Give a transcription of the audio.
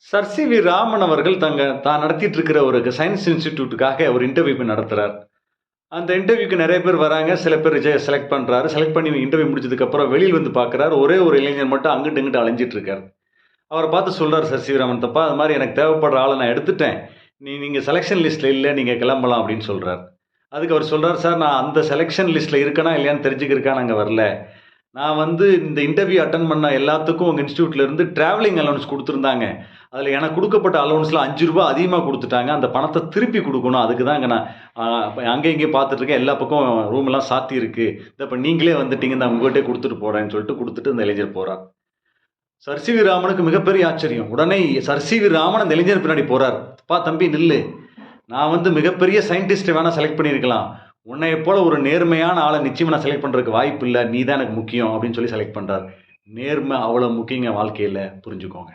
Sir CV. Raman அவர்கள் தான் நடத்திட்டு இருக்கிற ஒரு சயன்ஸ் இன்ஸ்டிடியூட்டுக்காக ஒரு இன்டர்வியூ போய் நடத்துறார். அந்த இன்டர்வியூக்கு நெறைய பேர் வராங்க. சில பேர் செலக்ட் பண்றாரு. செலக்ட் பண்ணி இன்டர்வியூ முடிச்சதுக்கப்புறம் வெளியில வந்து பார்க்குறாரு. ஒரே ஒரு இளைஞர் மட்டும் அங்கிட்டு, இங்கிட்டு அலைஞ்சிட்டு இருக்காரு. அவர பார்த்து சொல்றாரு சர் சி.வி. ராமன், "தப்பா அது மாரி எனக்கு தேவைப்படுற ஆள நான் எடுத்துட்டேன். நீங்க செலக்ஷன் லிஸ்ட்ல இல்ல. நீங்க கிளம்பலாம்" அப்படின்னு சொல்றாரு. அதுக்கு அவர் சொல்றாரு, "சார் நான் அந்த செலக்ஷன் லிஸ்ட்ல இருக்கேனா இல்லையான்னு தெரிஞ்சுக்கிறதுக்காக நான் அங்க வரல. நான் வந்து இந்த இன்டர்வியூ அட்டெண்ட் பண்ண எல்லாத்துக்கும் உங்க இன்ஸ்டிடியூட்ல இருந்து டிராவலிங் அலவன்ஸ் குடுத்திருந்தாங்க. அதுல எனக்கு குடுக்கப்பட்ட அலவன்ஸ்ல ரூ. 5 அதிகமா குடுத்துட்டாங்க. அந்த பணத்த திருப்பி குடுக்கணும். அதுக்கு தான் இங்க நான் அங்க இங்கேயும் பார்த்துட்டு இருக்கேன். எல்லா பக்கம் ரூம் எல்லாம் சாத்தி இருக்கு. இப்ப நீங்களே வந்துட்டீங்க. நான் உங்ககிட்டயே குடுத்துட்டு போறேன்னு சொல்லிட்டு குடுத்துட்டு அந்த இளைஞர் போறார். Sir CV. ராமனுக்கு மிகப்பெரிய ஆச்சரியம். உடனே சர் சி.வி. ராமன் அந்த இளைஞர் பின்னாடி போறார். "அப்பா தம்பி நில்லு. நான் வந்து மிகப்பெரிய சயின்டிஸ்ட்ட வேணா செலக்ட் பண்ணியிருக்கலாம். உன்னைய போல ஒரு நேர்மையான ஆள நிச்சயமா நான் செலக்ட் பண்றதுக்கு வாய்ப்பு இல்ல. நீ தான் எனக்கு முக்கியம்" அப்படின்னு சொல்லி செலக்ட் பண்றாரு. நேர்மை அவ்வளவு முக்கியங்க வாழ்க்கையில. புரிஞ்சுக்கோங்க.